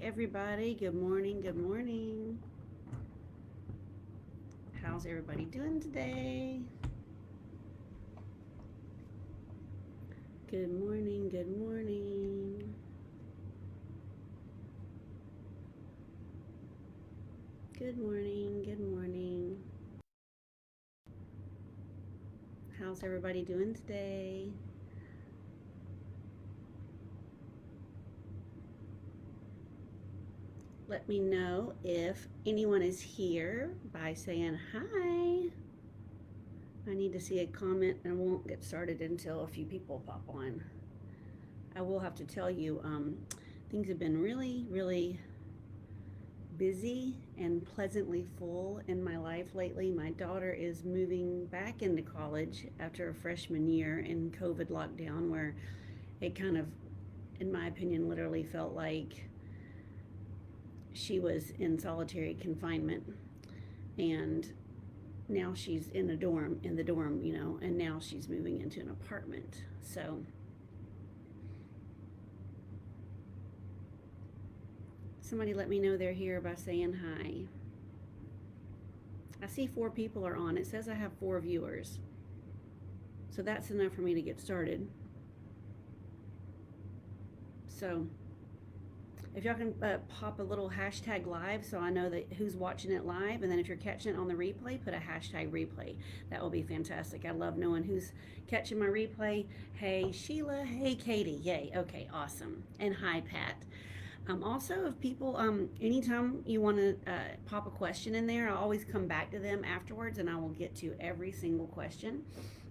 Everybody, good morning. Good morning. How's everybody doing today? Good morning. Good morning. Good morning. Good morning. How's everybody doing today? Let me know if anyone is here by saying hi. I need to see a comment and won't get started until a few people pop on. I will have to tell you, things have been really busy and pleasantly full in my life lately. My daughter is moving back into college after a freshman year in COVID lockdown, where it kind of, in my opinion, literally felt like she was in solitary confinement. And now she's in the dorm, and now she's moving into an apartment. So somebody let me know they're here by saying hi. I see 4 people are on. It says I have 4 viewers. So that's enough for me to get started. So if y'all can pop a little hashtag live so I know that who's watching it live, and then if you're catching it on the replay, put a hashtag replay. That will be fantastic. I love knowing who's catching my replay. Hey Sheila, hey Katie, yay, okay, awesome. And hi Pat. Also, if people, anytime you want to pop a question in there, I'll always come back to them afterwards and I will get to every single question.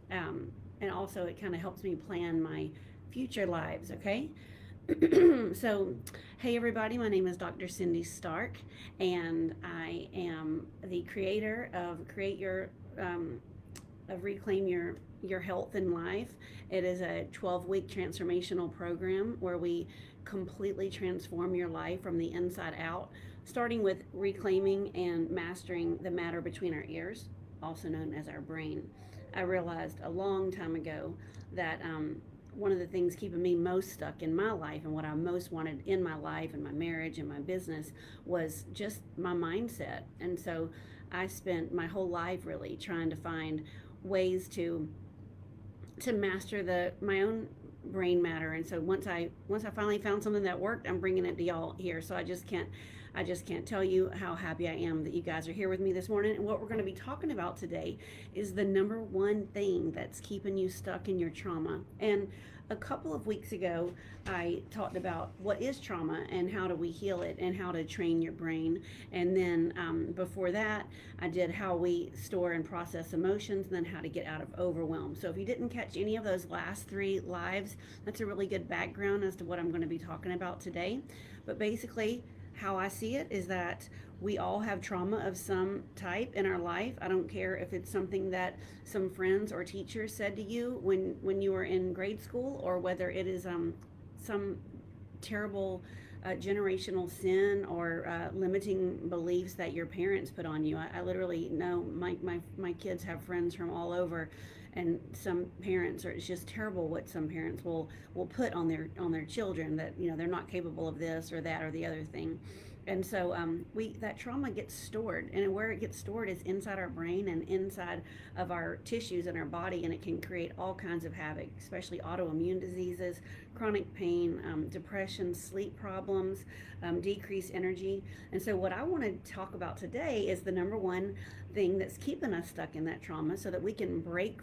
And also, it kind of helps me plan my future lives, okay? So, hey everybody, my name is Dr. Cindy Stark, and I am the creator of Reclaim Your Health and Life. It is a 12-week transformational program where we completely transform your life from the inside out, starting with reclaiming and mastering the matter between our ears, also known as our brain. I realized a long time ago that one of the things keeping me most stuck in my life and what I most wanted in my life and my marriage and my business was just my mindset. And so I spent my whole life really trying to find ways to master my own brain matter. And so once I finally found something that worked, I'm bringing it to y'all here. So I just can't tell you how happy I am that you guys are here with me this morning. And what we're going to be talking about today is the number one thing that's keeping you stuck in your trauma. And a couple of weeks ago, I talked about what is trauma and how do we heal it and how to train your brain. And then before that, I did how we store and process emotions, and then how to get out of overwhelm. So if you didn't catch any of those last 3 lives, that's a really good background as to what I'm going to be talking about today. But basically, how I see it is that we all have trauma of some type in our life. I don't care if it's something that some friends or teachers said to you when you were in grade school, or whether it is some terrible generational sin or limiting beliefs that your parents put on you. I literally know my kids have friends from all over, and some parents it's just terrible what some parents will put on their children, that they're not capable of this or that or the other thing. And so that trauma gets stored, and where it gets stored is inside our brain and inside of our tissues in our body, and it can create all kinds of havoc, especially autoimmune diseases, chronic pain, depression, sleep problems, decreased energy. And so what I want to talk about today is the number one thing that's keeping us stuck in that trauma, so that we can break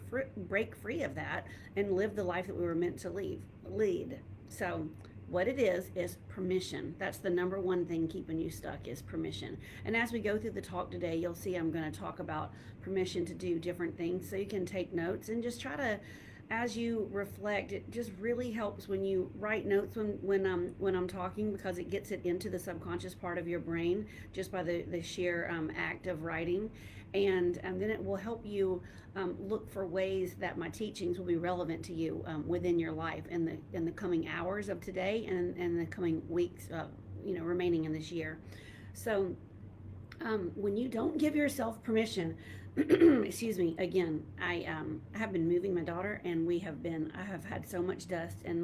free of that and live the life that we were meant to lead. So what it is permission. That's the number one thing keeping you stuck, is permission. And as we go through the talk today, you'll see I'm going to talk about permission to do different things, so you can take notes and just try to, as you reflect, it just really helps when you write notes when I'm talking, because it gets it into the subconscious part of your brain just by the sheer act of writing. And then it will help you look for ways that my teachings will be relevant to you within your life in the coming hours of today and the coming weeks, remaining in this year. So when you don't give yourself permission, excuse me, again, I have been moving my daughter, and I have had so much dust in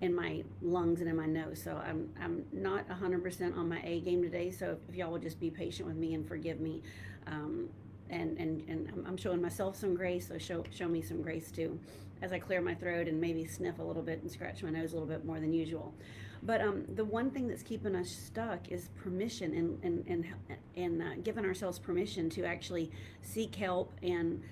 in my lungs and in my nose. So I'm not 100% on my A game today. So if y'all would just be patient with me and forgive me, um, and I'm showing myself some grace. So show me some grace too, as I clear my throat and maybe sniff a little bit and scratch my nose a little bit more than usual. But the one thing that's keeping us stuck is permission, and giving ourselves permission to actually seek help and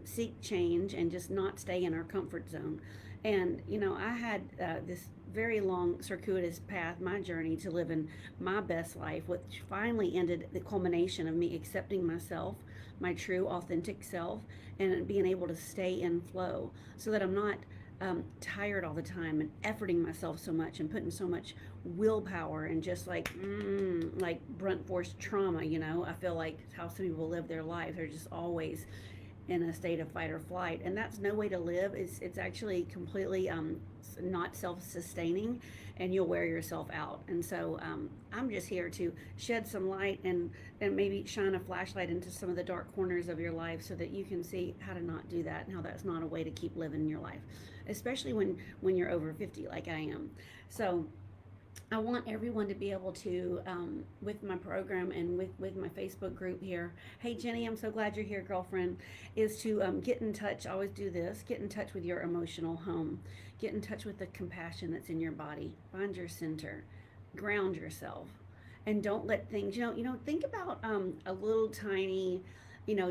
seek change and just not stay in our comfort zone. And I had this very long circuitous path, my journey to living my best life, which finally ended the culmination of me accepting myself, my true authentic self, and being able to stay in flow so that I'm not tired all the time and efforting myself so much and putting so much willpower and just like brunt force trauma. I feel like how some people live their life. They're just always in a state of fight or flight, and that's no way to live. It's actually completely not self-sustaining, and you'll wear yourself out. And so I'm just here to shed some light and maybe shine a flashlight into some of the dark corners of your life so that you can see how to not do that and how that's not a way to keep living your life, especially when you're over 50 like I am. So I want everyone to be able to, with my program and with my Facebook group here. Hey, Jenny, I'm so glad you're here, girlfriend. Is to get in touch. I always do this. Get in touch with your emotional home. Get in touch with the compassion that's in your body. Find your center. Ground yourself, and don't let things. Think about a little tiny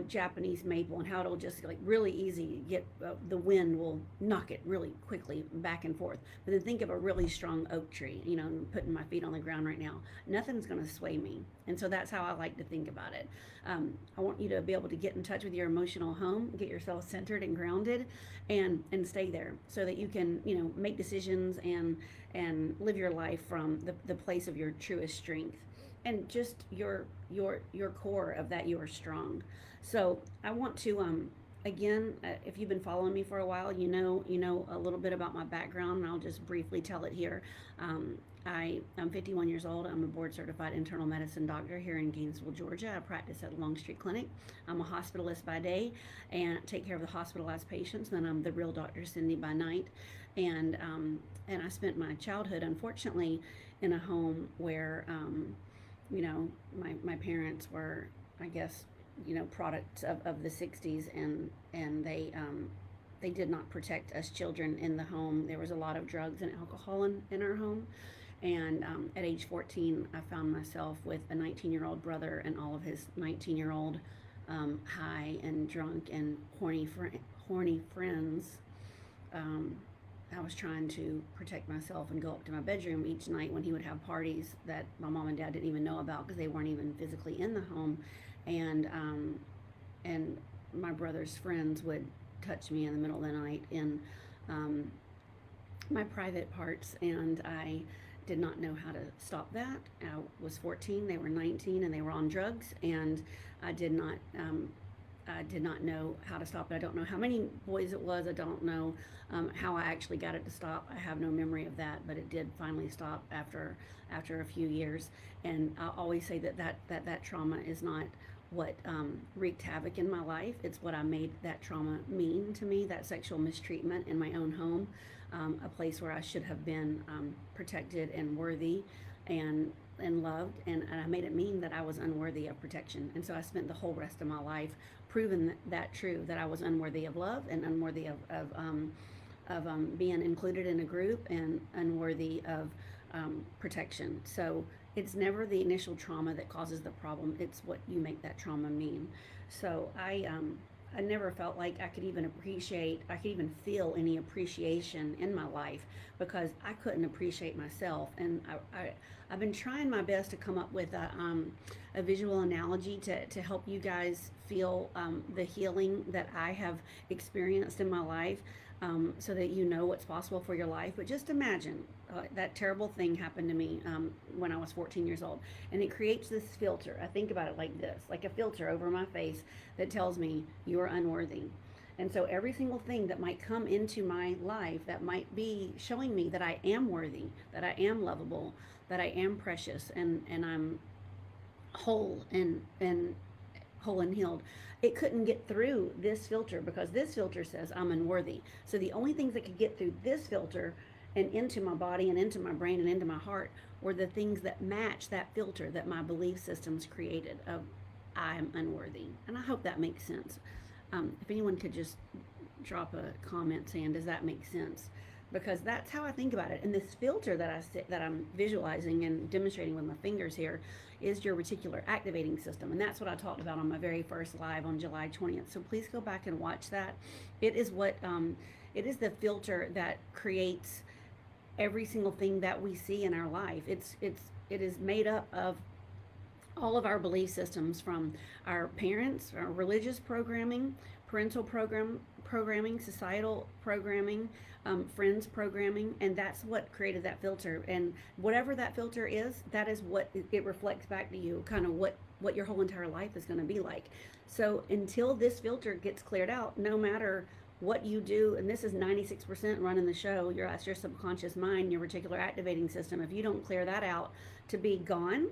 Japanese maple and how it'll just like really easy get the wind will knock it really quickly back and forth. But then think of a really strong oak tree. I'm putting my feet on the ground right now. Nothing's going to sway me. And so that's how I like to think about it. I want you to be able to get in touch with your emotional home, get yourself centered and grounded, and stay there so that you can make decisions and live your life from the place of your truest strength and just your core of that you are strong. So I want to again, if you've been following me for a while, you know a little bit about my background, and I'll just briefly tell it here. I'm 51 years old. I'm a board certified internal medicine doctor here in Gainesville, Georgia. I practice at Longstreet Clinic. I'm a hospitalist by day and take care of the hospitalized patients. Then I'm the real Dr. Cindy by night, and I spent my childhood, unfortunately, in a home where my parents were, I guess, products of the 60s, and they did not protect us children in the home. There was a lot of drugs and alcohol in our home. And at age 14, I found myself with a 19-year-old brother and all of his 19-year-old high and drunk and horny friends. I was trying to protect myself and go up to my bedroom each night when he would have parties that my mom and dad didn't even know about because they weren't even physically in the home. And my brother's friends would touch me in the middle of the night in my private parts, and I did not know how to stop that. I was 14, they were 19, and they were on drugs, and I did not know how to stop it. I don't know how many boys it was. I don't know how I actually got it to stop. I have no memory of that, but it did finally stop after a few years. And I always say that trauma is not what wreaked havoc in my life. It's what I made that trauma mean to me, that sexual mistreatment in my own home, a place where I should have been protected and worthy and loved, and I made it mean that I was unworthy of protection. And so I spent the whole rest of my life proving that true, that I was unworthy of love and unworthy of being included in a group and unworthy of protection. So it's never the initial trauma that causes the problem. It's what you make that trauma mean. So I never felt like I could even feel any appreciation in my life because I couldn't appreciate myself. And I've been trying my best to come up with a visual analogy to help you guys feel the healing that I have experienced in my life, so that you know what's possible for your life. But just imagine that terrible thing happened to me when I was 14 years old, and it creates this filter. I think about it like this, like a filter over my face that tells me you are unworthy. And so every single thing that might come into my life that might be showing me that I am worthy, that I am lovable, that I am precious, and I'm whole and whole and healed, it couldn't get through this filter because this filter says I'm unworthy. So the only things that could get through this filter and into my body and into my brain and into my heart were the things that match that filter that my belief systems created of I am unworthy. And I hope that makes sense. If anyone could just drop a comment saying, does that make sense? Because that's how I think about it. And this filter that I'm visualizing and demonstrating with my fingers here is your reticular activating system, and that's what I talked about on my very first live on July 20th. So please go back and watch that. It is what it is the filter that creates every single thing that we see in our life. It is made up of all of our belief systems, from our parents, our religious programming, parental programming, societal programming, friends programming, and that's what created that filter. And whatever that filter is, that is what it reflects back to you, kind of what your whole entire life is going to be like. So until this filter gets cleared out, no matter what you do, and this is 96% running the show, that's your subconscious mind, your reticular activating system. If you don't clear that out to be gone,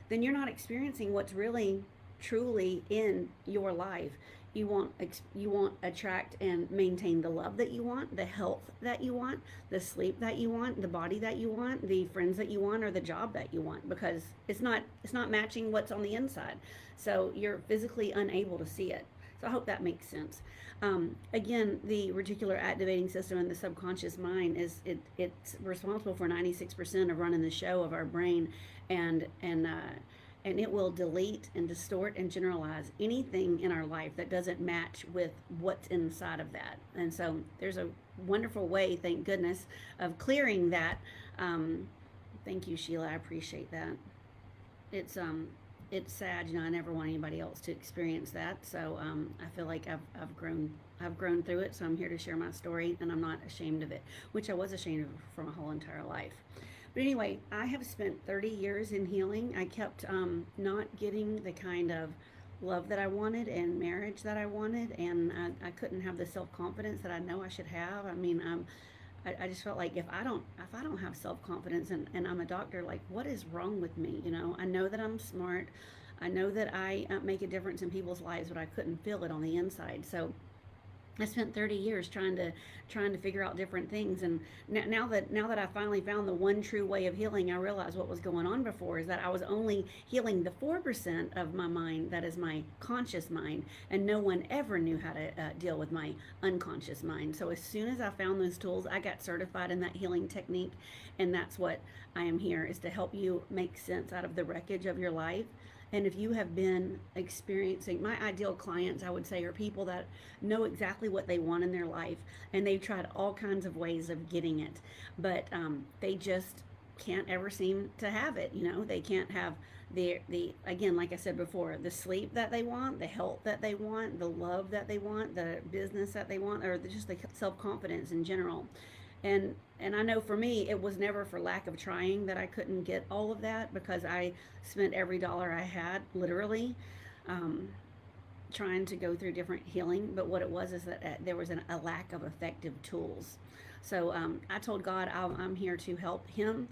then you're not experiencing what's really truly in your life. You won't attract and maintain the love that you want, the health that you want, the sleep that you want, the body that you want, the friends that you want, or the job that you want, because it's not matching what's on the inside. So you're physically unable to see it. So I hope that makes sense. Again, the reticular activating system and the subconscious mind it's responsible for 96% of running the show of our brain, and it will delete and distort and generalize anything in our life that doesn't match with what's inside of that. And so there's a wonderful way, thank goodness, of clearing that. Thank you, Sheila. I appreciate that. It's sad, I never want anybody else to experience that. So I feel like I've grown through it. So I'm here to share my story, and I'm not ashamed of it, which I was ashamed of for my whole entire life. But anyway, I have spent 30 years in healing. I kept not getting the kind of love that I wanted and marriage that I wanted, and I couldn't have the self-confidence that I know I should have. I mean, I just felt like if I don't have self-confidence, and I'm a doctor, like, what is wrong with me? I know that I'm smart. I know that I make a difference in people's lives, but I couldn't feel it on the inside. So I spent 30 years trying to figure out different things, and now that I finally found the one true way of healing, I realized what was going on before is that I was only healing the 4% of my mind that is my conscious mind, and no one ever knew how to deal with my unconscious mind. So as soon as I found those tools, I got certified in that healing technique, and that's what I am here, is to help you make sense out of the wreckage of your life. And if you have been experiencing, my ideal clients, I would say, are people that know exactly what they want in their life, and they've tried all kinds of ways of getting it, but they just can't ever seem to have it. They can't have the again, like I said before, the sleep that they want, the health that they want, the love that they want, the business that they want, or just the self-confidence in general. And I know for me, it was never for lack of trying that I couldn't get all of that, because I spent every dollar I had, literally, trying to go through different healing. But what it was is that there was a lack of effective tools. So I told God I'm here to help him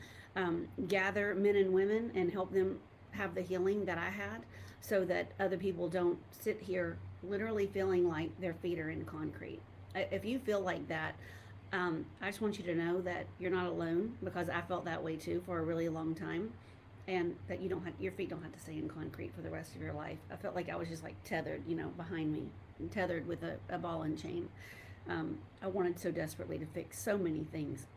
gather men and women and help them have the healing that I had, so that other people don't sit here literally feeling like their feet are in concrete. If you feel like that, I just want you to know that you're not alone, because I felt that way too for a really long time, and that your feet don't have to stay in concrete for the rest of your life. I felt like I was just like tethered, behind me, tethered with a ball and chain. I wanted so desperately to fix so many things,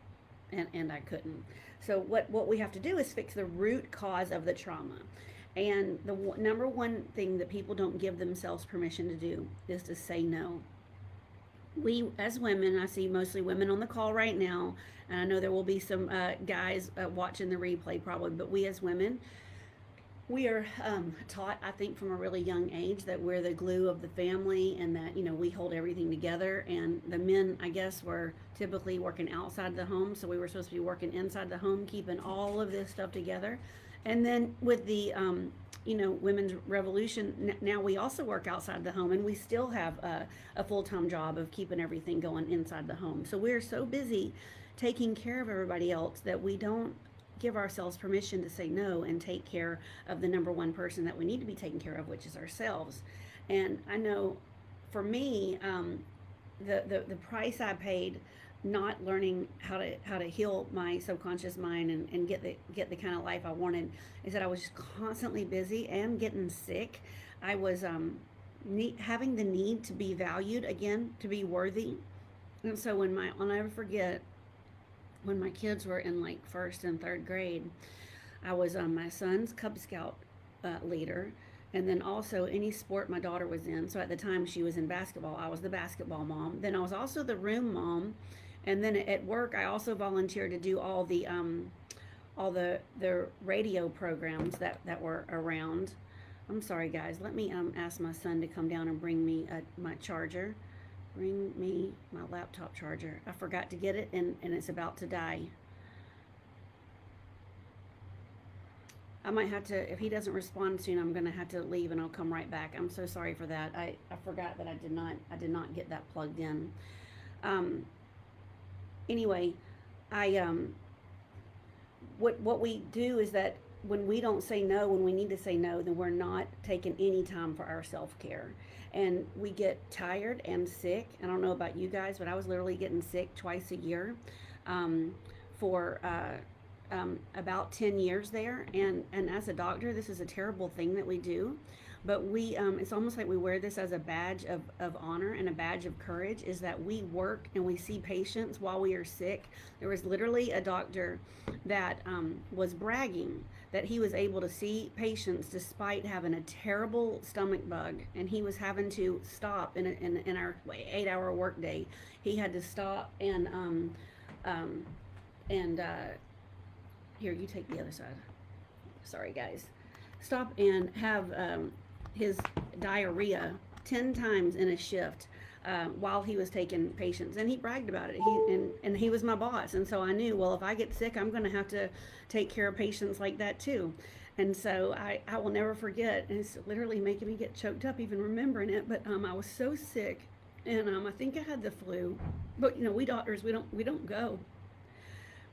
and I couldn't. So what we have to do is fix the root cause of the trauma. And the number one thing that people don't give themselves permission to do is to say no. We as women, I see mostly women on the call right now, and I know there will be some guys watching the replay probably, but we as women, we are taught, I think, from a really young age that we're the glue of the family, and that we hold everything together. And the men, I guess, were typically working outside the home, so we were supposed to be working inside the home, keeping all of this stuff together. And then with the women's revolution, now we also work outside the home, and we still have a full-time job of keeping everything going inside the home. So we're so busy taking care of everybody else that we don't give ourselves permission to say no and take care of the number one person that we need to be taking care of, which is ourselves. And I know for me, the price I paid not learning how to heal my subconscious mind and get the kind of life I wanted is that I was just constantly busy and getting sick. I was having the need to be valued again, to be worthy. And so I'll never forget when my kids were in like first and third grade, I was my son's Cub Scout leader, and then also any sport my daughter was in. So at the time she was in basketball, I was the basketball mom. Then I was also the room mom, and then at work I also volunteered to do all the radio programs that were around. I'm sorry, guys. Let me ask my son to come down and bring me my charger. Bring me my laptop charger. I forgot to get it, and it's about to die. I might have to, if he doesn't respond soon, I'm gonna have to leave and I'll come right back. I'm so sorry for that. I forgot that I did not get that plugged in. Um, anyway, I what we do is that when we don't say no, when we need to say no, then we're not taking any time for our self-care. And we get tired and sick. I don't know about you guys, but I was literally getting sick twice a year um, for about 10 years there. And as a doctor, this is a terrible thing that we do. But it's almost like we wear this as a badge of honor and a badge of courage, is that we work and we see patients while we are sick. There was literally a doctor that was bragging that he was able to see patients despite having a terrible stomach bug, and he was having to stop in our 8-hour workday. He had to stop um, and here, you take the other side. Sorry, guys. Stop and have his diarrhea 10 times in a shift while he was taking patients, and he bragged about it. And he was my boss, and so I knew, well, if I get sick, I'm going to have to take care of patients like that too. And so I will never forget, and it's literally making me get choked up even remembering it, but I was so sick, and I think I had the flu. But we doctors, we don't go.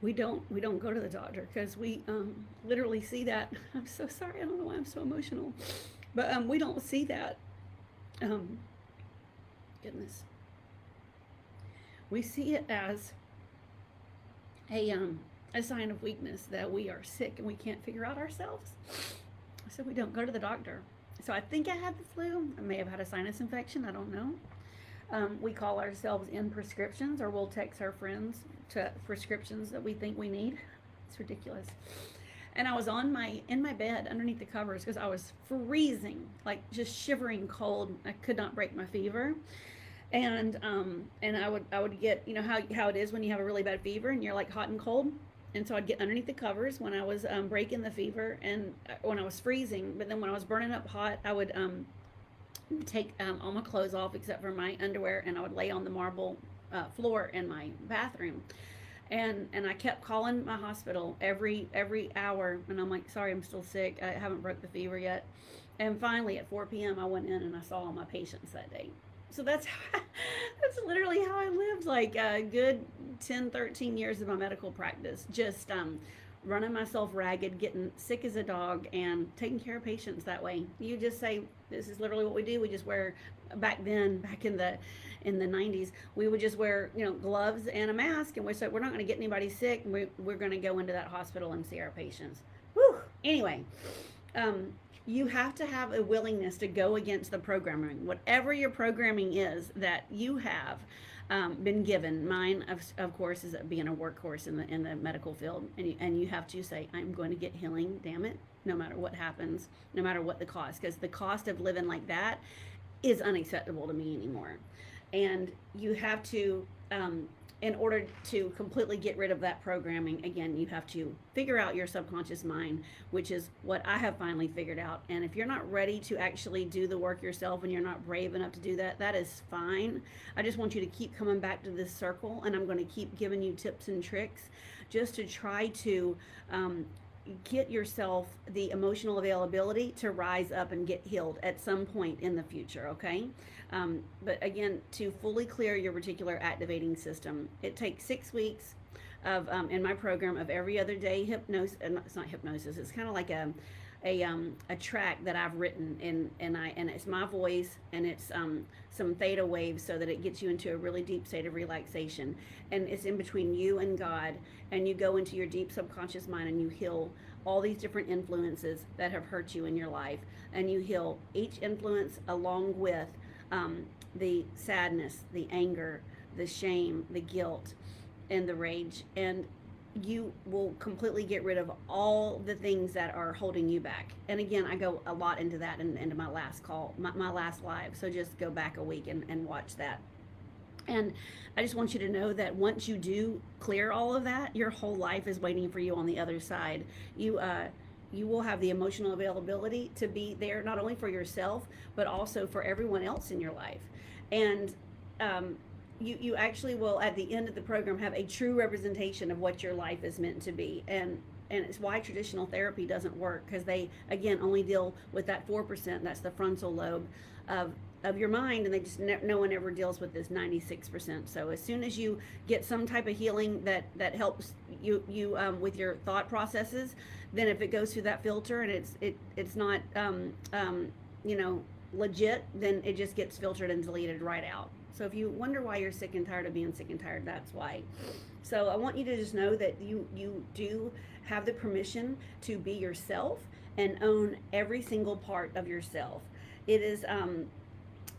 We don't go to the doctor because we literally see that. I'm so sorry. I don't know why I'm so emotional, but we don't see that. Goodness, we see it as a sign of weakness that we are sick and we can't figure out ourselves. So we don't go to the doctor. So I think I had the flu. I may have had a sinus infection. I don't know. We call ourselves in prescriptions, or we'll text our friends to prescriptions that we think we need. It's ridiculous. And I was in my bed underneath the covers because I was freezing, like just shivering cold. I could not break my fever. And I would get, how it is when you have a really bad fever and you're like hot and cold. And so I'd get underneath the covers when I was breaking the fever, and when I was freezing. But then when I was burning up hot, I would take all my clothes off except for my underwear, and I would lay on the marble floor in my bathroom. And I kept calling my hospital every hour, and I'm like, sorry, I'm still sick. I haven't broke the fever yet. And finally at 4 p.m. I went in and I saw all my patients that day. So that's literally how I lived like a good 10, 13 years of my medical practice. Just running myself ragged, getting sick as a dog, and taking care of patients that way. You just say, this is literally what we do. We just wear, back in the 90s, we would just wear, gloves and a mask, and we said, we're not going to get anybody sick, and we're going to go into that hospital and see our patients. Whew. Anyway, you have to have a willingness to go against the programming, whatever your programming is that you have been given. Mine, of course, is being a workhorse in the medical field, and you have to say, I'm going to get healing, damn it, no matter what happens, no matter what the cost, because the cost of living like that is unacceptable to me anymore. And you have to, in order to completely get rid of that programming, again, you have to figure out your subconscious mind, which is what I have finally figured out. And if you're not ready to actually do the work yourself, and you're not brave enough to do that, that is fine. I just want you to keep coming back to this circle, and I'm going to keep giving you tips and tricks just to try to get yourself the emotional availability to rise up and get healed at some point in the future, okay? But again, to fully clear your reticular activating system, it takes 6 weeks of, in my program, of every other day hypnosis. It's not hypnosis, it's kind of like a track that I've written, and it's my voice, and it's some theta waves, so that it gets you into a really deep state of relaxation, and it's in between you and God, and you go into your deep subconscious mind and you heal all these different influences that have hurt you in your life, and you heal each influence along with the sadness, the anger, the shame, the guilt, and the rage, and you will completely get rid of all the things that are holding you back. And again, I go a lot into that into my last call, my last live. So just go back a week and watch that. And I just want you to know that once you do clear all of that, your whole life is waiting for you on the other side. You will have the emotional availability to be there, not only for yourself, but also for everyone else in your life. And you actually will, at the end of the program, have a true representation of what your life is meant to be. And it's why traditional therapy doesn't work, because they, again, only deal with that 4%, that's the frontal lobe of your mind, and they just no one ever deals with this 96%. So as soon as you get some type of healing that helps you with your thought processes, then if it goes through that filter and it's not legit, then it just gets filtered and deleted right out. So if you wonder why you're sick and tired of being sick and tired, that's why. So I want you to just know that you do have the permission to be yourself and own every single part of yourself. It is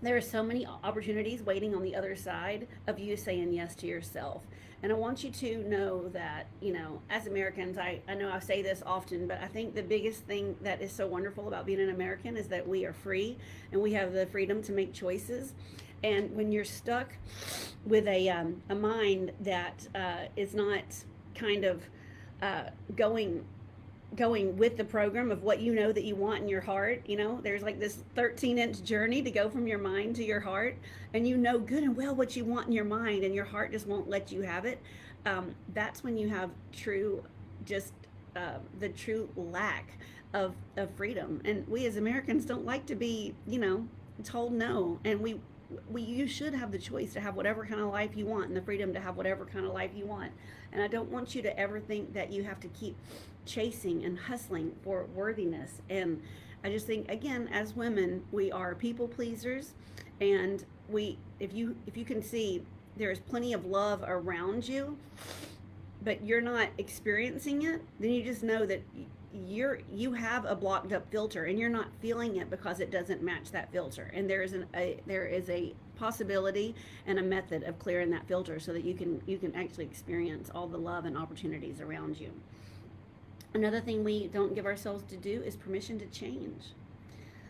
there are so many opportunities waiting on the other side of you saying yes to yourself. And I want you to know that, as Americans, I know I say this often, but I think the biggest thing that is so wonderful about being an American is that we are free and we have the freedom to make choices. And when you're stuck with a mind that is not kind of going with the program of what you know that you want in your heart, there's like this 13-inch journey to go from your mind to your heart, and you know good and well what you want in your mind, and your heart just won't let you have it. That's when you have the true lack of freedom. And we as Americans don't like to be, told no, and you should have the choice to have whatever kind of life you want and the freedom to have whatever kind of life you want. And I don't want you to ever think that you have to keep chasing and hustling for worthiness. And I just think, again, as women, we are people pleasers, and if you can see, there's plenty of love around you, but you're not experiencing it, then you just know that you have a blocked up filter, and you're not feeling it because it doesn't match that filter. And there is a possibility and a method of clearing that filter so that you can actually experience all the love and opportunities around you. Another thing we don't give ourselves to do is permission to change,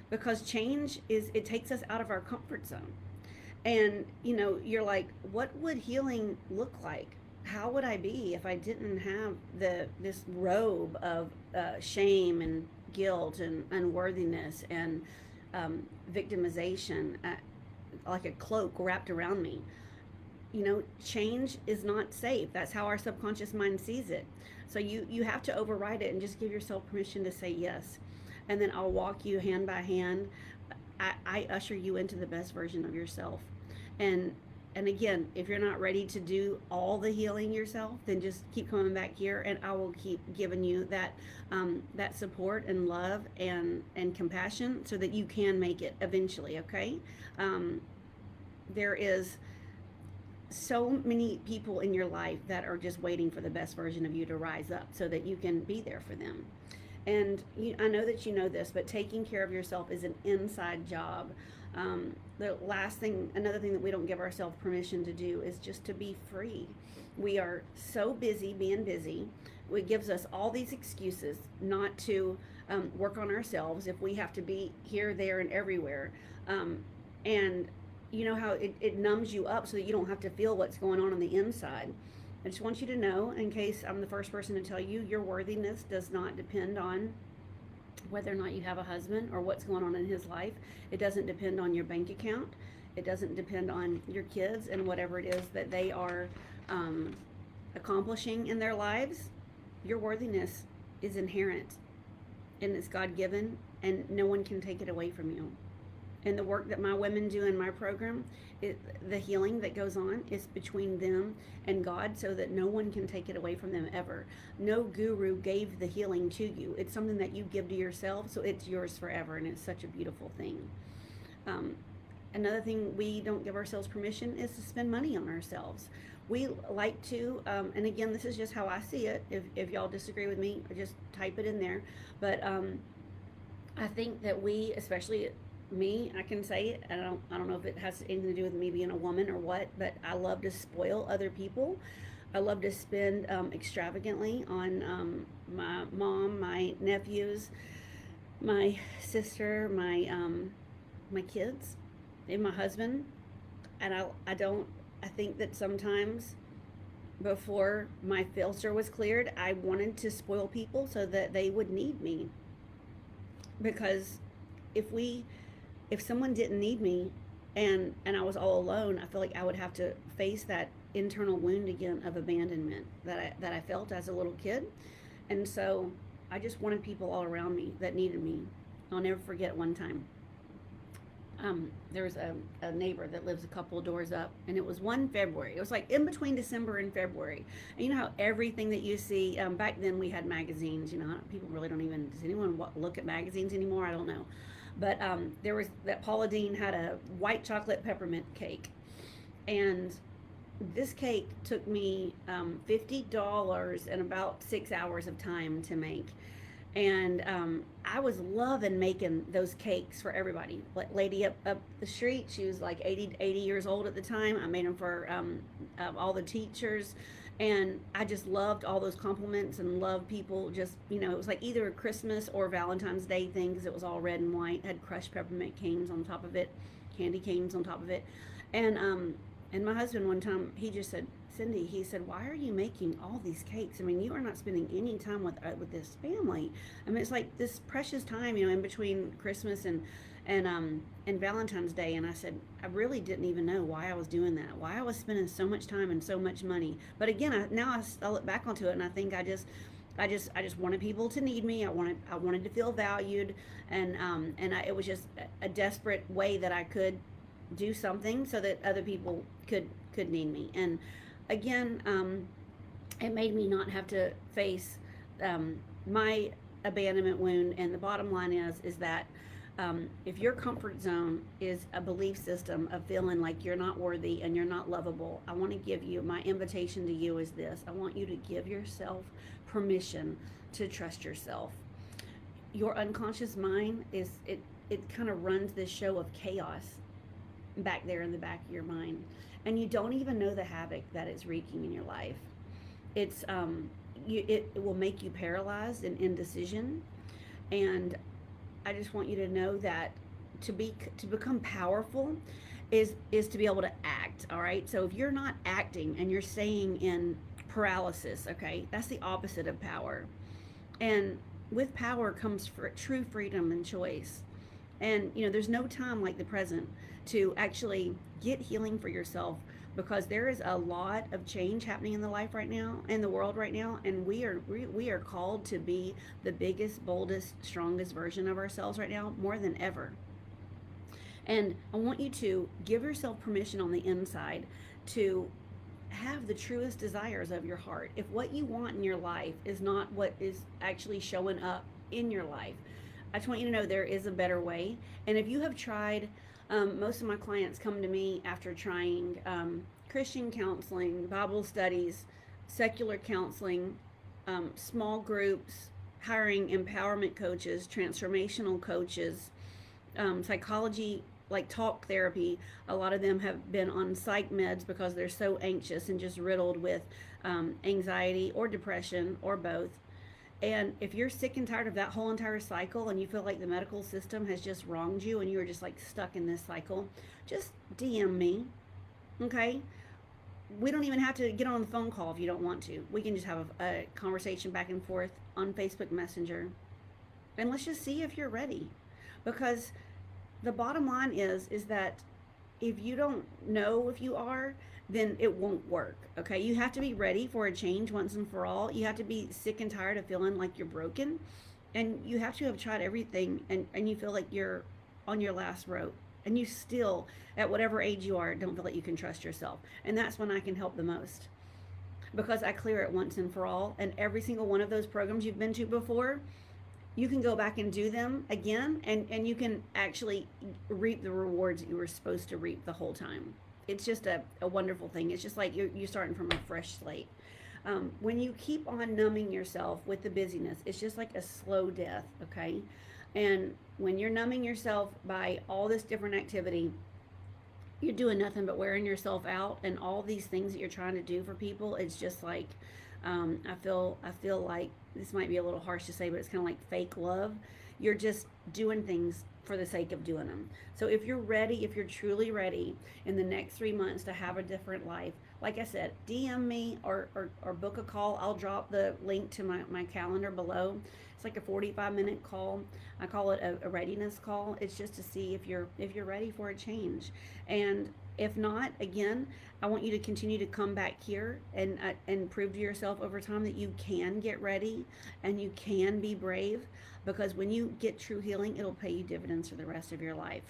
because change it takes us out of our comfort zone. And you're like, what would healing look like? How would I be if I didn't have this robe of shame and guilt and unworthiness and victimization, like a cloak wrapped around me? Change is not safe. That's how our subconscious mind sees it. So you have to override it and just give yourself permission to say yes. And then I'll walk you hand by hand. I usher you into the best version of yourself. And again, if you're not ready to do all the healing yourself, then just keep coming back here, and I will keep giving you that support and love and compassion so that you can make it eventually, okay? There is so many people in your life that are just waiting for the best version of you to rise up so that you can be there for them. And I know that you know this, but taking care of yourself is an inside job. Another thing that we don't give ourselves permission to do is just to be free. We are so busy being busy. It gives us all these excuses not to work on ourselves if we have to be here, there, and everywhere. And you know how it numbs you up so that you don't have to feel what's going on the inside. I just want you to know, in case I'm the first person to tell you, your worthiness does not depend on whether or not you have a husband or what's going on in his life. It doesn't depend on your bank account. It doesn't depend on your kids and whatever it is that they are accomplishing in their lives. Your worthiness is inherent, and it's God-given, and no one can take it away from you. And the work that my women do in my program, the healing that goes on is between them and God, so that no one can take it away from them ever. No guru gave the healing to you. It's something that you give to yourself, so it's yours forever, and it's such a beautiful thing. Um, Another thing we don't give ourselves permission is to spend money on ourselves. We like to, and again, this is just how I see it. If y'all disagree with me, just type it in there. But I think that we, especially me, I can say it. I don't know if it has anything to do with me being a woman or what, but I love to spoil other people. I love to spend extravagantly on my mom, my nephews, my sister, my kids, and my husband. And I don't. I think that sometimes before my filter was cleared, I wanted to spoil people so that they would need me. Because if we if someone didn't need me, and I was all alone, I feel like I would have to face that internal wound again of abandonment that I felt as a little kid. And so I just wanted people all around me that needed me. I'll never forget one time. There was a neighbor that lives a couple of doors up, and it was one February. It was like in between December and February. And you know how everything that you see, back then we had magazines, you know, people really don't even, does anyone look at magazines anymore? I don't know. But there was that Paula Deen had a white chocolate peppermint cake. And this cake took me $50 and about 6 hours of time to make. And I was loving making those cakes for everybody. Like lady up the street, she was like 80 years old at the time. I made them for all the teachers. And I just loved all those compliments and loved people just, you know, it was like either a Christmas or Valentine's Day thing because it was all red and white, had crushed peppermint canes on top of it, candy canes on top of it. And my husband one time, he just said, Cindy, he said, why are you making all these cakes? I mean, you are not spending any time with this family. I mean, it's like this precious time, you know, in between Christmas and Valentine's Day. And I said, I really didn't even know why I was doing that, why I was spending so much time and so much money. But again, I look back onto it, and I think I just wanted people to need me. I wanted to feel valued, and it was just a desperate way that I could do something so that other people could need me. And again, it made me not have to face my abandonment wound. And the bottom line is that if your comfort zone is a belief system of feeling like you're not worthy and you're not lovable, I want to give you, my invitation to you is this: I want you to give yourself permission to trust yourself. Your unconscious mind it kind of runs this show of chaos back there in the back of your mind, and you don't even know the havoc that it's wreaking in your life. It's it will make you paralyzed and indecision. And I just want you to know that to become powerful is to be able to act. All right, so if you're not acting and you're staying in paralysis, okay, that's the opposite of power. And with power comes true freedom and choice. And you know, there's no time like the present to actually get healing for yourself, because there is a lot of change happening in the life right now, in the world right now, and we are called to be the biggest, boldest, strongest version of ourselves right now, more than ever. And I want you to give yourself permission on the inside to have the truest desires of your heart. If what you want in your life is not what is actually showing up in your life, I just want you to know there is a better way. And if you have tried, most of my clients come to me after trying Christian counseling, Bible studies, secular counseling, small groups, hiring empowerment coaches, transformational coaches, psychology, like talk therapy. A lot of them have been on psych meds because they're so anxious and just riddled with anxiety or depression or both. And if you're sick and tired of that whole entire cycle, and you feel like the medical system has just wronged you and you're just like stuck in this cycle, just DM me, okay? We don't even have to get on the phone call if you don't want to. We can just have a conversation back and forth on Facebook Messenger. And let's just see if you're ready. Because the bottom line is that if you don't know if you are, then it won't work, okay? You have to be ready for a change once and for all. You have to be sick and tired of feeling like you're broken. And you have to have tried everything, and you feel like you're on your last rope. and you still, at whatever age you are, don't feel like you can trust yourself. And that's when I can help the most, because I clear it once and for all. And every single one of those programs you've been to before, you can go back and do them again, and you can actually reap the rewards that you were supposed to reap the whole time. It's just a wonderful thing. It's just like you're starting from a fresh slate. When you keep on numbing yourself with the busyness, it's just like a slow death, okay? And when you're numbing yourself by all this different activity, you're doing nothing but wearing yourself out, and all these things that you're trying to do for people, it's just like, I feel like this might be a little harsh to say, but it's kind of like fake love. You're just doing things for the sake of doing them. So if you're ready, if you're truly ready in the next 3 months to have a different life, like I said, DM me, or book a call. I'll drop the link to my calendar below. It's like a 45-minute call. I call it a readiness call. It's just to see if you're ready for a change. And if not, again, I want you to continue to come back here and prove to yourself over time that you can get ready and you can be brave, because when you get true healing, it'll pay you dividends for the rest of your life.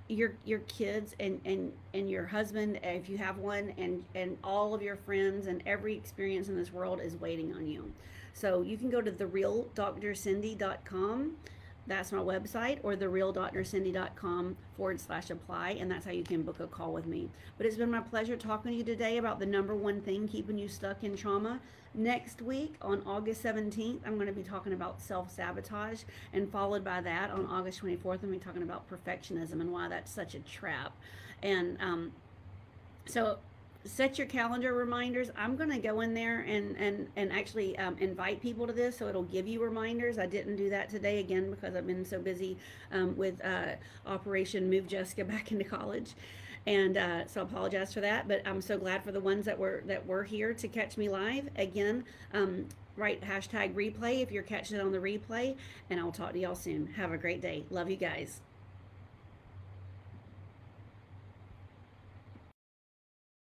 Your kids and your husband, if you have one, and all of your friends and every experience in this world is waiting on you. So you can go to therealdrcindy.com. That's my website, or therealdrcindy.com/apply, and that's how you can book a call with me. But it's been my pleasure talking to you today about the number one thing keeping you stuck in trauma. Next week, on August 17th, I'm going to be talking about self-sabotage, and followed by that, on August 24th, I'm going to be talking about perfectionism and why that's such a trap. And so set your calendar reminders. I'm going to go in there and actually invite people to this, so it'll give you reminders. I didn't do that today, again, because I've been so busy with Operation Move Jessica back into college. And so I apologize for that, but I'm so glad for the ones that were here to catch me live. Again, write #replay if you're catching it on the replay, and I'll talk to y'all soon. Have a great day. Love you guys.